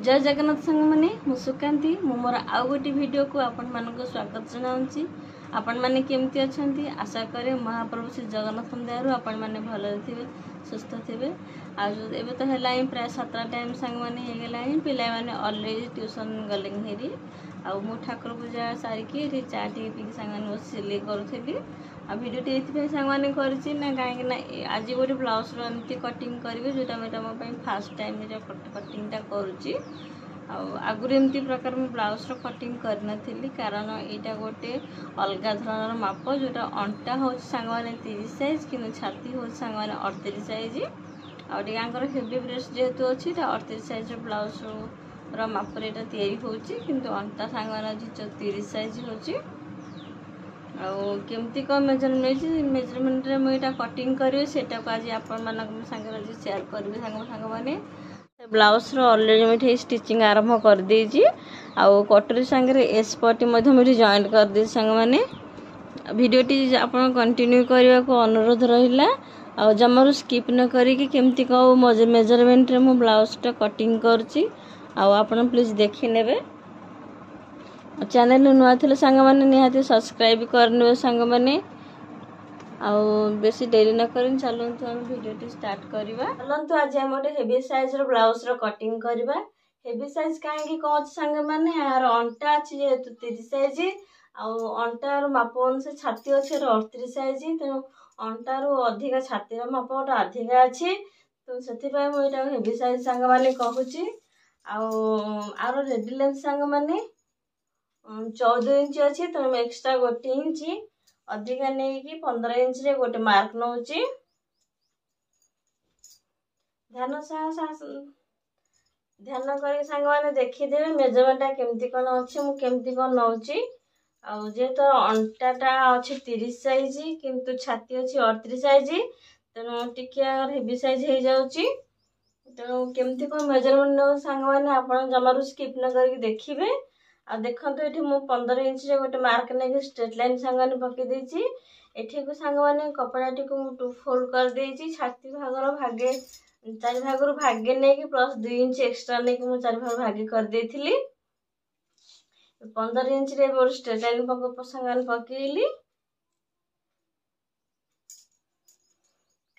जय जगन्नाथ सांग मैंने मु सुकांती मु मोर आउ गोटे वीडियो को आपण मानक स्वागत जनाऊँगी। आपण मैंने केमती अच्छा आशा करे महाप्रभु श्री जगन्नाथ दयारू आपण मैंने भल थे सुस्थ थे। आबे तो है प्राय 7टा टाइम सांग मैंने होगा पिला मैंने अलरेडी ट्यूशन गले हेरी मु ठाकुर पूजा सारिकी चा टी पी सांग मैंने सिलाई करूली आ भिडियो ये सांग मैंने कहीं आज गोटे ब्लाउज एमती कटिंग करेंगे जोटा मैं तुम फास्ट टाइम कटिंगटा करुच्ची आगुरी एमती प्रकार मैं ब्लाउज कटिंग करनी कारण यहाँ गोटे अलग धरण माप जोटा अंटा हूँ सांग मैंने 30 साइज कि छाती हूँ सांग मैंने 38 साइज आर हेवी ब्रेस्ट जेहेतु अच्छी 38 साइज ब्लाउज मापर यहाँ तैयारी अंटा सांग मैंने 30 साइज हो केमती कौन मेजरमेंट रे मुझे कटिंग करी से आज आपण सागर आज सेयार करी सांग मैंने ब्लाउज अलरेडी मुझे स्टिचिंग आरंभ कर देजी कटोरी सांगे एस पटी मुझे जॉइंट कर दे सांग मैंने भिडियोटी आप कंटिन्यू करने को अनुरोध रहा जमारू स्किप न करी केमती कौ मेजरमेंट रे मु ब्लाउजटा कटिंग करुच्ची आपण प्लीज देखी नेबे। चैनल नुआ थे सांग मैंने निहाती सब्सक्राइब करने सांग मैंने बेसी डेरी न कर चलतु आम भिडियो स्टार्ट करवा। चलतु आज आम गोटे हेवी साइज ब्लाउज कटिंग करवा। हेवी साइज कहीं कौन सांग मैंने यार अंटा अच्छी जेहेतु 30 साइज अंटार माप अनुसार छाती अच्छे 38 साइज तेणु अंटार अधिका छातीर माप गोटे अधिका अच्छी तो से मुझे हेवी साइज सांग मैंने कहूँ आर रेडी लेंथ सांग मैंने 14 इंच अच्छी तो एक्सट्रा गोटे इंच अधिका नहीं 15 इंच रे गोटे मार्क नौ ध्यान कर सांग मैंने देखीदे मेजरमेंट केमती कौन अच्छे मुझे कौन नौची जेहेतु अंटाटा अच्छे 30 साइज किंतु छाती अच्छी 38 साइज तेणु टिके हेवी साइज हो जाऊँगी तेणु केमती कौन मेजरमेंट नौ सांग मैंने आप जमारू स्किप न करके देखिए आ देखो ये मु 15 इंच रे गोटे मार्क नहीं स्ट्रेट लाइन सांग मैंने पकईदी एठी को सांग मैंने कपड़ाटी को टू फोल्ड कर देती छाती भागर भागे 4 भाग भागे नहीं प्लस 2 इंच एक्सट्रा नहीं मुझे 4 भाग भागे कर देती 15 इंच रे मोर स्ट्रेट लाइन सांग मैंने पकईली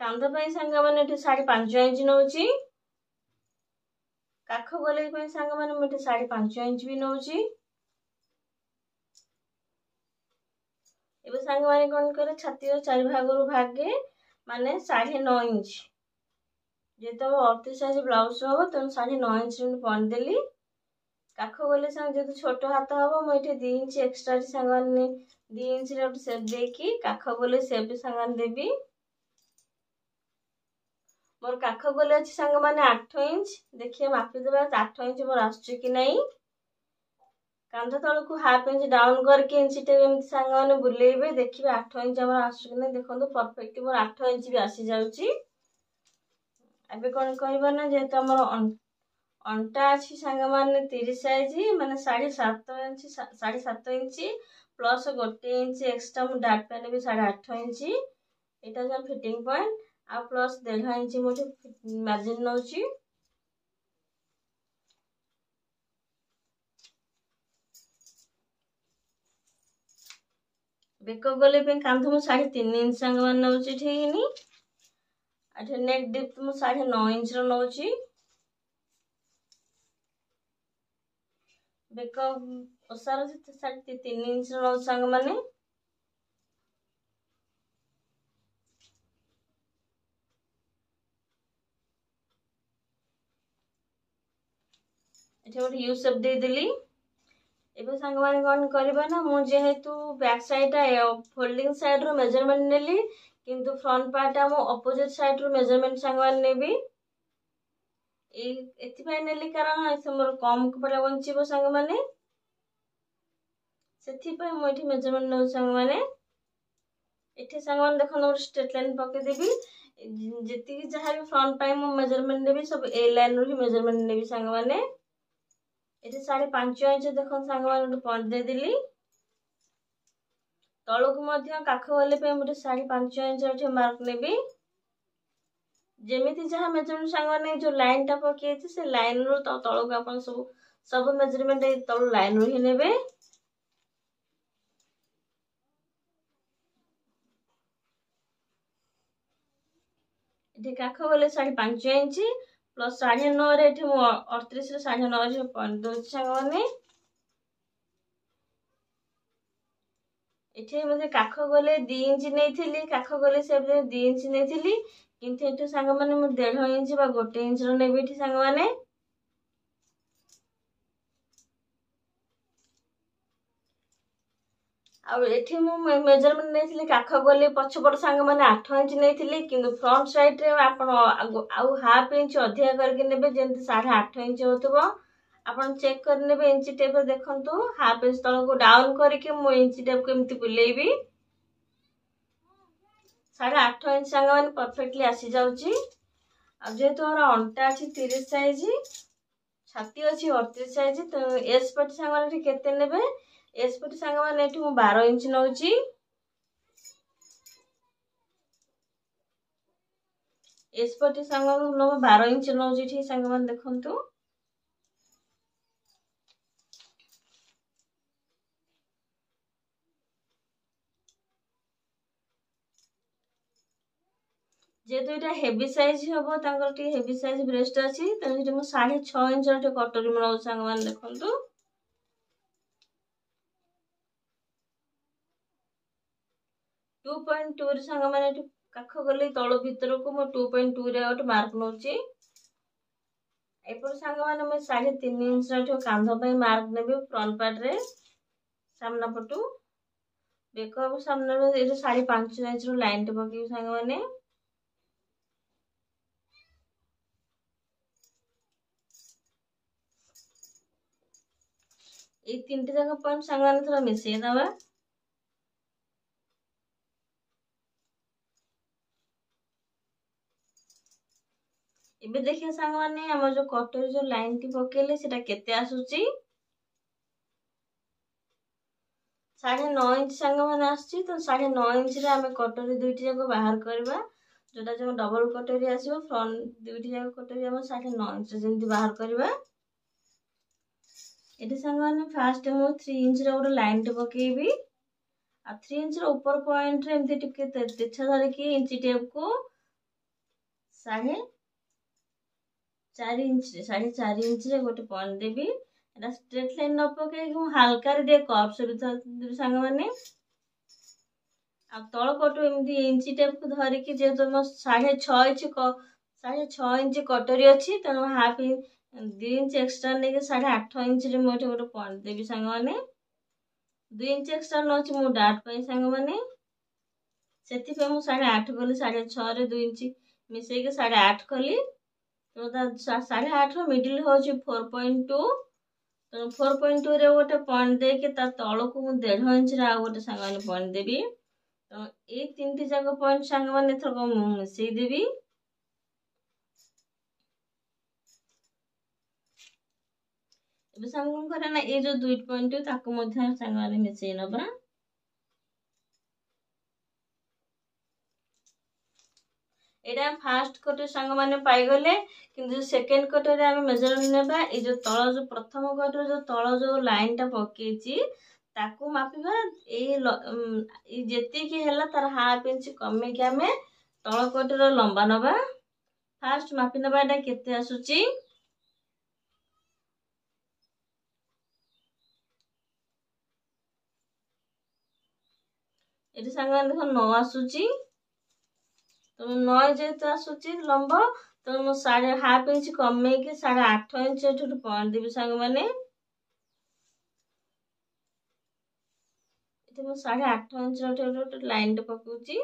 कांध सांग मैंने 5.5 इंच नौची काख गले सांग मैंने मुझे 5.5 इंच भी नौची एवं सांग मैंने कौन करे छाती 4 भाग भागे माने 9.5 इंच जेहेतु 38 साइज ब्लाउज हम तेणु 9.5 इंच पॉइंट देली काख गले सांग जेहेतु छोट हाथ हम मुझे 2 इंच एक्सट्रा सांग मैंने 2 इंच रे सेप देकी काख गले सेप सांग देवी मोर काख गले अच्छी सांग मैंने 8 इंच देखिए मापिदेवा 8 इंच मोर आसुची कि नहीं कांध तल को हाफ इंच डाउन करके इंचटे सांग मैंने बुलेबे देखिए 8 इंच आम आसुची कि नहीं देखो परफेक्ट मोर 8 इंच भी आसी जाऊँगी। एबे कौन कहबा ना जेहेतु आम अंटा अच्छी सांग मैंने 30 साइज माने 7.5 इंच प्लस गोटे इंच एक्सट्रा मु डाट पैन भी 8.5 इंच यहाँ फिटिंग पॉइंट आ प्लस 1.5 इंच मुझे मार्जिन नौची बेक गले कांध मु 3.5 इंच सांग मैंने नौची ठीक नहीं नेक डिप मु 9.5 इंच नौची बेक ओसार 3 इंच नौ सांग मैंने गोटे यू सेप देदेली एवं सांग मैंने कौन करवा ना मुझे जेहेतु बैक साइड फोल्डिंग साइड रो मेजरमेंट नेली किंतु फ्रंट पार्ट मु अपोजिट साइड रो मेजरमेंट सांग मैंने नेबी एथि नेली कारण मोर कम कपड़ा बंचीबो सांग मैंने से मुझे मेजरमेंट नौ सांग मैंने एठी सांग मैंने देखो स्ट्रेट लाइन पकईदेवी जी जहाँ भी फ्रंट पाई मु मेजरमेंट नेबी सब ए लाइन रो ही मेजरमेंट नेबी सांग मैंने ये 5.5 इंच देख सांग मैंने पॉइंट देदेली तलू को काख गले मुझे 5.5 इंच मार्क नेबी जेमिति जहाँ मेजरमेंट सांग माने जो लाइन टा पके से लाइन रो तळक आपण सब मेजरमेंट तळ लाइन रो ही नेबे। एठी काख गले 5.5 इंच प्लस 9.5 रे एठी 38 रे 9.5 रे पॉइंट दो सांग माने। एठी मते काख गले 2 इंच नेथिली काख गले से 2 इंच नेथिली किंतु एठी सांग माने मु 1.5 इंच बा 1 इंच रो नेबे एठी सांग माने। आ एठी मु मेजरमेंट नेथिली काख गले पछपट सांग माने 8 इंच नेथिली किंतु फ्रंट साइड रे आपण आउ हाफ इंच अधिका करके नेबे जेंति 8.5 इंच होतबो। आपण चेक कर नेबे इंच टेप देखंतु हाफ इंच तळ को डाउन करके मु इंच टेप को एम्ति बुलेबी 8.5 इंच सांग माने परफेक्टली आसी जाउची। आ जे तोरा अंटा अछि 30 साइज छाती अछि 38 साइज तो एस पटी सांग माने केते नेबे एस पटी सांग माने एठी मु 12 इंच नउची। एस पटी सांग माने 12 इंच नउची ठीक सांग माने देखंतु। जेतु एटा हेवी साइज हबो तांकर टी हेवी साइज ब्रेस्ट अछि त एटा मु 6.5 इंच रे कटोरी मनाउ सांग मान देखंतु। 2.2 रे सांग माने एटी काख गले तळ भीतर को मु 2.2 रे ओट मार्क नउची। एपर सांग माने मु 3.5 इंच रे कांध पय मार्क नेबे फ्रंट पार्ट रे सामना पटू बेको सामने रे 5.5 इंच रो लाइन टे पकी सांग माने। ए तीनटे जगह पॉइंट सांग माने थोड़ा मिसे दबा। इबे देखिए सांग माने हमर जो कटोरी जो लाइन टी पकेले सेटा केते आसुची 9.5 इंच सांग माने आसची तो 9.5 इंच रे हमें कटोरी दुईटी जगह बाहर करबा जोटा जो डबल कटोरी आसीबो फ्रंट दुईटी जगह कटोरी हम 9.5 इंच जेंति बाहर करबा। एटी सांग माने फास्ट मु 3 इंच रे ओड लाइन टे पकेबी आ 3 इंच रे ऊपर पॉइंट रे एमति टिके तिरछा धरे की इंच टेप को 4.5 इंच 4.5 इंच रे गोटे पॉइंट देबी। एटा स्ट्रेट लाइन न पके हूँ हल्का रे दे कर्व से भी सांग माने। आ तळ पटु एमती इंच टेप को धरि की जे तुम 6.5 इंच कटोरी अछि त हाफ 2 इंच एक्स्ट्रा ने 8.5 इंच रे मोटे गोटे पॉइंट देबी सांग माने। 2 इंच एक्स्ट्रा नउची मु डाट पय सांग माने सेति पे मु 8.5 गली 6.5 रे 2 इंच मिसै के 8.5 कली तो 8.5 रो मिडिल होची 4.2 तो 4.2 रे गोटे पॉइंट दे के ता तळ को मु 1.5 इंच रे आ गोटे सांग माने पॉइंट देबी। तो ए तीनटी जगह पॉइंट सांग माने थर को मु मिसै देबी। एबे सांग कोन करे ना ए जो 2 पॉइंट ताको मध्य सांग माने मिसै नबा। एटा फास्ट कटर सांग माने पाई गले किंतु सेकंड कटर रे हम मेजरमेंट नेबा ए जो तळ जो प्रथम कटर जो तळ जो लाइन टा पकेची ताकू मापिबा ए जेति की हैला तार हाफ इंच कमे के हमें तळ कटर लंबा नबा। फास्ट मापि नबा एटा केते आसुची एटी सांग माने देखो 9 आसुची तो 9 जेते आसुची लंबा तो मु हाफ इंच कमे के 8.5 इंच एठू पॉइंट देबी सांग माने। एते मु 8.5 इंच रो लाइन टे पकुची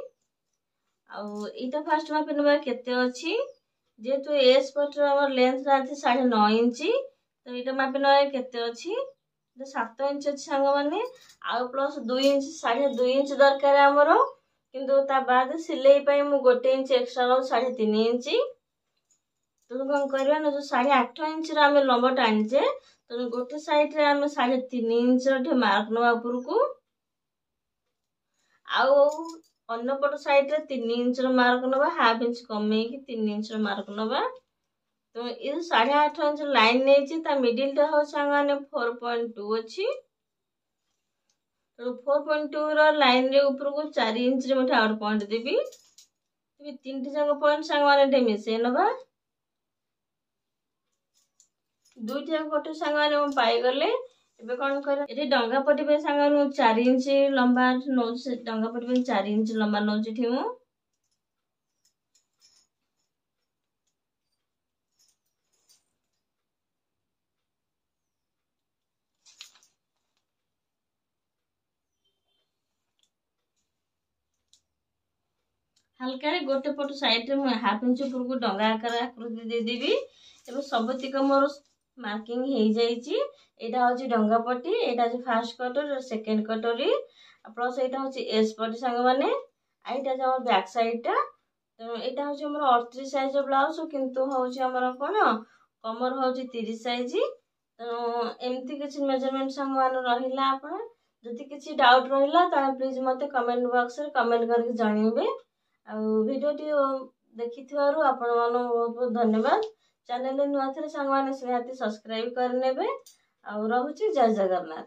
आ एटा फास्ट मापि नबा केते अछि जेतु एस पट हमर लेंथ राथि 9.5 इंच तो एटा मापि नबा केते अछि 7 इंच अछि सांग माने आ प्लस 2 इंच 2.5 इंच दरकार हमरो किंतु ता बाद सिलाई पय मु 1 इंच एक्स्ट्रा लो 3.5 इंच तो कोन करबा न जो 8.5 इंच रे हमें लंबा टानी जे तो गोटे साइड रे हमें 3.5 इंच रे मार्क नवा ऊपर को आ ଅନ୍ୟପଟ ସାଇଡ୍ ରେ 3 ଇଞ୍ଚର ମାର୍କ ନବା, ହାଫ୍ ଇଞ୍ଚ କମେଇକି 3 ଇଞ୍ଚର ମାର୍କ ନବା। तो ये 8.5 इंच लाइन नहीं ता मिडिल टा हो सांगाने 4.2 अच्छी। तो 4.2 रो लाइन रे ऊपर को 4 इंच रे मठा और पॉइंट देबी। तो तीन टी जंग पॉइंट सांगाने डे मिसे नबा। दुईटी जंग पटे सांगाने हम पाई गले। एबे कोन करे एठी डंगा पटी पे सांगाने 4 इंच लंबा नो से डंगा पटी पे 4 इंच लंबा नो जेठी मु। हल्का रे गोटे पट साइड रे मु हाफ इंच ऊपर को डंगा आकार आकृति दे देबी। एबे सबतिक मोर मार्किंग हे जाईची। एटा होची डंगा पट्टी, एटा होची फर्स्ट कटर, सेकंड कटरी प्लस एटा होची एस पट्टी संग माने। आइटा जो बैक साइड टा तो एटा होची हमर 38 साइज ब्लाउज किंतु होची हमर कोन कमर होची 30 साइज। तो एमती किछि मेजरमेंट संग मान रहिला आपण जति किछि डाउट रहिला ता प्लीज मते कमेंट बॉक्स रे कमेंट करके जणाइबे। आ वीडियो टी देखिथिवारु आपण मानो बहुत बहुत धन्यवाद। चैनल नुआ थे सांग माने निहाती सब्सक्राइब कर नेबे। आ रहुची जय जगन्नाथ।